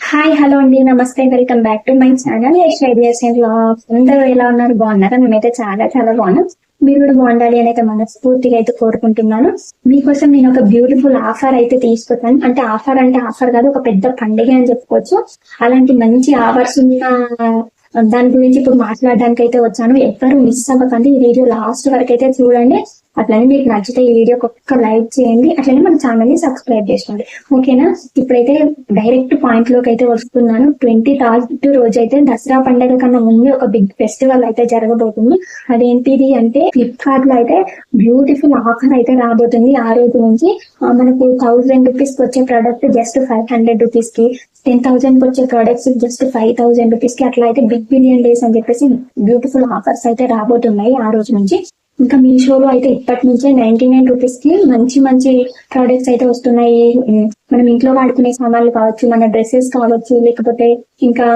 Hi hello అండి, నమస్తే, welcome back to my channel Yash ideas and vlogs. అందరూ ఎలా ఉన్నారు? బాగున్నారా? మేమైతే చాలా చాలా బాగున్నాం. మీరు కూడా బాగుండాలి అని అయితే మనస్ఫూర్తిగా అయితే కోరుకుంటున్నాను. మీకోసం నేను ఒక బ్యూటిఫుల్ ఆఫర్ అయితే తీసుకొచ్చాను. అంటే ఆఫర్ కాదు, ఒక పెద్ద పండుగ అని చెప్పుకోవచ్చు. అలాంటి మంచి ఆఫర్స్ ఉన్న దాని గురించి ఇప్పుడు మాట్లాడడానికి అయితే వచ్చాను. ఎవ్వరు మిస్ అవ్వకండి, ఈ వీడియో లాస్ట్ వరకు అయితే చూడండి. అట్లనే మీకు నచ్చితే ఈ వీడియోకి ఒక్క లైక్ చేయండి, అట్లనే మన ఛానల్ ని సబ్స్క్రైబ్ చేసుకోండి, ఓకేనా? ఇప్పుడైతే డైరెక్ట్ పాయింట్ లోకి అయితే వస్తున్నాను. 20th రోజు అయితే దసరా పండుగ కన్నా ముందు ఒక బిగ్ ఫెస్టివల్ అయితే జరగబోతుంది. అదేంటిది అంటే ఫ్లిప్కార్ట్ లో అయితే బ్యూటిఫుల్ ఆఫర్ అయితే రాబోతుంది. ఆ రోజు నుంచి మనకు 1000 రూపీస్ కి వచ్చే ప్రోడక్ట్ జస్ట్ 500 రూపీస్ కి, 10,000 కి వచ్చే ప్రోడక్ట్స్ జస్ట్ 5,000 రూపీస్ కి, అట్లా అయితే బిగ్ బిలియన్ డేస్ అని చెప్పేసి బ్యూటిఫుల్ ఆఫర్స్ అయితే రాబోతున్నాయి ఆ రోజు నుంచి. ఇంకా మీషోలో అయితే ఇప్పటి నుంచే 99 రూపీస్ కి మంచి మంచి ప్రోడక్ట్స్ అయితే వస్తున్నాయి. మనం ఇంట్లో వాడుకునే సామాన్లు కావచ్చు, మన డ్రెస్సెస్ కావచ్చు, లేకపోతే ఇంకా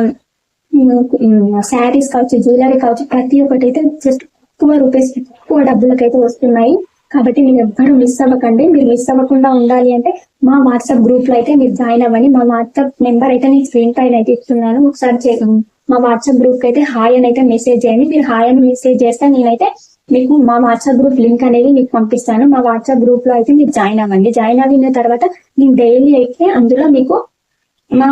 శారీస్ కావచ్చు, జ్యువెలరీ కావచ్చు, ప్రతి ఒక్కటి అయితే జస్ట్ ఎక్కువ డబ్బులకి అయితే వస్తున్నాయి. కాబట్టి మీరు ఎవ్వరూ మిస్ అవ్వకండి. మీరు మిస్ అవ్వకుండా ఉండాలి అంటే మా వాట్సాప్ గ్రూప్ లో అయితే మీరు జాయిన్ అవ్వండి. మా వాట్సాప్ నెంబర్ అయితే నేను స్క్రీన్ పైన అయితే ఇస్తున్నాను, ఒకసారి మా వాట్సాప్ గ్రూప్ కి అయితే హాయ్ అని అయితే మెసేజ్ చేయండి. మీరు హాయ్ అని మెసేజ్ చేస్తే నేనైతే మీకు మా వాట్సాప్ గ్రూప్ లింక్ అనేది మీకు పంపిస్తాను. మా వాట్సాప్ గ్రూప్ లో అయితే మీరు జాయిన్ అవ్వండి. జాయిన్ అయిన తర్వాత నేను డైలీ అయితే అందులో మీకు మా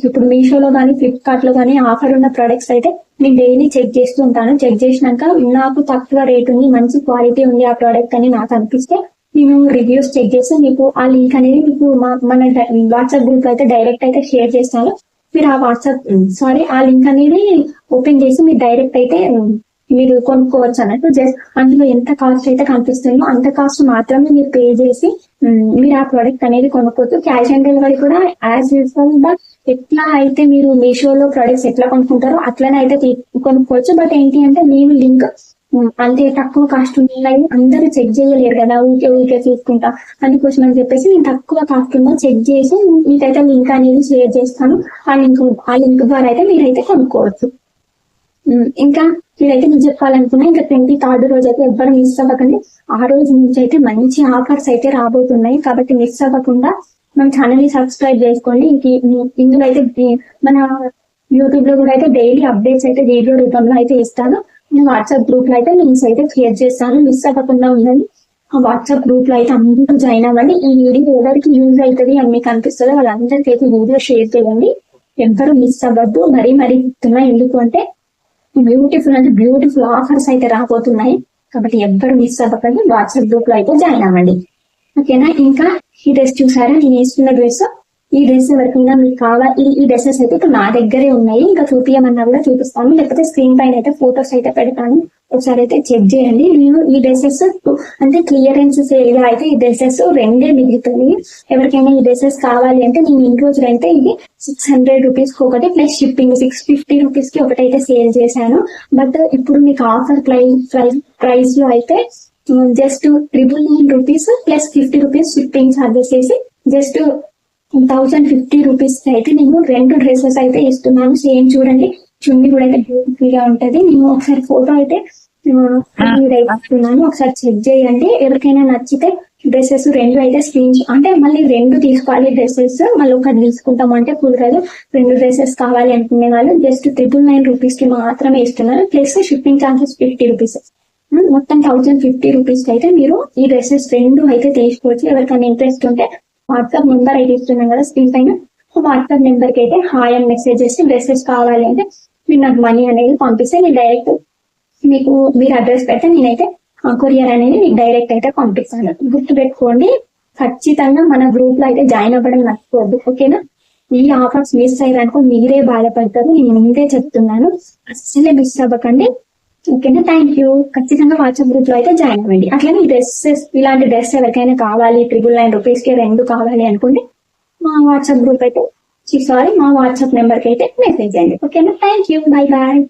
ఇప్పుడు మీషోలో కానీ ఫ్లిప్కార్ట్ లో కానీ ఆఫర్ ఉన్న ప్రొడక్ట్స్ అయితే నేను డైలీ చెక్ చేస్తూ ఉంటాను. చెక్ చేసినాక నాకు తక్కువ రేట్ ఉంది, మంచి క్వాలిటీ ఉంది ఆ ప్రోడక్ట్ అని నాకు అనిపిస్తే నేను రివ్యూస్ చెక్ చేసి మీకు ఆ లింక్ అనేది మీకు మన వాట్సాప్ గ్రూప్ లో అయితే డైరెక్ట్ అయితే షేర్ చేస్తాను. మీరు ఆ లింక్ అనేది ఓపెన్ చేసి మీరు డైరెక్ట్ అయితే మీరు కొనుక్కోవచ్చు అన్నట్టు. జస్ట్ అందులో ఎంత కాస్ట్ అయితే కనిపిస్తుందో అంత కాస్ట్ మాత్రమే మీరు పే చేసి మీరు ఆ ప్రోడక్ట్ అనేది కొనుక్కోవచ్చు. క్యాష్ ఆన్ డెలివరీ కూడా యాజ్ యూజువల్ గా ఎట్లా అయితే మీరు మీషోలో ప్రొడక్ట్స్ ఎట్లా కొనుక్కుంటారో అట్లనే అయితే కొనుక్కోవచ్చు. బట్ ఏంటి అంటే నేను లింక్ అంతే తక్కువ కాస్ట్ ఉన్నాయి, అందరూ చెక్ చేయలేరు కదా, ఊరికే చూసుకుంటా. అందుకోసం అని చెప్పేసి నేను తక్కువ కాస్ట్ ఉందో చెక్ చేసి మీకైతే లింక్ అనేది షేర్ చేస్తాను. ఆ లింక్ ద్వారా అయితే మీరైతే కొనుక్కోవచ్చు. ఇంకా నేనైతే మీరు చెప్పాలనుకున్నా, ఇంకా 23rd రోజు అయితే ఎవ్వరు మిస్ అవ్వకండి. ఆ రోజు నుంచి అయితే మంచి ఆఫర్స్ అయితే రాబోతున్నాయి. కాబట్టి మిస్ అవ్వకుండా మన ఛానల్ ని సబ్స్క్రైబ్ చేసుకోండి. ఇందులో అయితే మన యూట్యూబ్ లో కూడా అయితే డైలీ అప్డేట్స్ అయితే వీడియో రూపంలో అయితే ఇస్తాను. నేను వాట్సాప్ గ్రూప్ లో అయితే లింక్స్ అయితే షేర్ చేస్తాను. మిస్ అవ్వకుండా ఉండండి. ఆ వాట్సాప్ గ్రూప్ లో అయితే అందరూ జాయిన్ అవ్వండి. ఈ వీడియో ఎవరికి యూజ్ అవుతుంది అని మీకు అనిపిస్తుందో వాళ్ళందరికీ అయితే వీడియో షేర్ చేయండి. ఎవ్వరు మిస్ అవ్వద్దు. మరీ చెప్తున్నా, ఎందుకు అంటే బ్యూటిఫుల్ ఆఫర్స్ అయితే రాబోతున్నాయి. కాబట్టి ఎవ్వరు మిస్ అవ్వకండి. వాట్సాప్ గ్రూప్ లో అయితే జాయిన్ అవ్వండి, ఓకేనా? ఇంకా ఈ డ్రెస్ చూసారా, నేను వేసుకున్న డ్రెస్. ఈ డ్రెస్ ఎవరికైనా మీకు కావాలి, ఈ డ్రెస్సెస్ అయితే ఇప్పుడు నా దగ్గరే ఉన్నాయి. ఇంకా చూపించమన్నా కూడా చూపిస్తాను, లేకపోతే స్క్రీన్ పైన అయితే ఫొటోస్ అయితే పెడతాను, ఒకసారి అయితే చెక్ చేయండి. నేను ఈ డ్రెస్సెస్ అంటే క్లియరెన్స్ సేల్ గా అయితే ఈ డ్రెస్సెస్ 2 మిగులుతుంది. ఎవరికైనా ఈ డ్రెస్సెస్ కావాలి అంటే నేను ఇంటి రోజులు అయితే ఇది 600 రూపీస్ కి ఒకటి ప్లస్ షిప్పింగ్ 650 రూపీస్ కి ఒకటైతే సేల్ చేశాను. బట్ ఇప్పుడు మీకు ఆఫర్ ప్రైస్ లో అయితే just 999 rupees plus 50 rupees shipping charges వేసి జస్ట్ 1050 రూపీస్ అయితే నేను 2 డ్రెస్సెస్ అయితే ఇస్తున్నాను. సేమ్ చూడండి, చున్నీ కూడా అయితే బ్యూటిఫుల్ గా ఉంటది. నేను ఒకసారి ఫోటో అయితే ఇస్తున్నాను, ఒకసారి చెక్ చేయండి. ఎవరికైనా నచ్చితే డ్రెస్సెస్ 2 అయితే అంటే మళ్ళీ 2 తీసుకోవాలి డ్రెస్సెస్, మళ్ళీ ఒకటి తీసుకుంటాం అంటే కుదరదు. 2 డ్రెస్సెస్ కావాలి అనుకునే వాళ్ళు జస్ట్ 999 రూపీస్ కి మాత్రమే ఇస్తున్నాను, ప్లస్ షిప్పింగ్ ఛార్జెస్ 50 రూపీస్. మొత్తం 1050 రూపీస్ కి అయితే మీరు ఈ డ్రెస్సెస్ 2 అయితే తీసుకోవచ్చు. ఎవరికైనా ఇంట్రెస్ట్ ఉంటే వాట్సాప్ నెంబర్ అయితే ఇస్తున్నాం కదా స్క్రీన్ పైన, వాట్సాప్ నెంబర్ కి అయితే హాయ్ అని మెసేజ్ చేసి డ్రెస్సెస్ కావాలి అంటే మీరు నాకు మనీ అనేది పంపిస్తే నేను డైరెక్ట్ మీరు అడ్రస్ పెడితే నేనైతే కొరియర్ అనేది మీకు డైరెక్ట్ అయితే పంపిస్తాను. గుర్తు పెట్టుకోండి, ఖచ్చితంగా మన గ్రూప్ లో అయితే జాయిన్ అవ్వడం మర్చిపోవద్దు, ఓకేనా? ఈ ఆఫర్స్ మిస్ అయ్యారనుకో మీరే బాధపడతారు, నేను ముందే చెప్తున్నాను. అస్సలే మిస్ అవ్వకండి, ఓకేనా? Thank you. ఖచ్చితంగా వాట్సాప్ గ్రూప్ లో అయితే జాయిన్ అవ్వండి. అట్లనే డ్రెస్సెస్, ఇలాంటి డ్రెస్ ఎవరికైనా కావాలి 999 రూపీస్ కి 2 కావాలి అనుకుంటే మా వాట్సాప్ గ్రూప్ అయితే మా వాట్సాప్ నెంబర్ కి అయితే మెసేజ్ చేయండి, ఓకేనా? Thank you. Bye bye.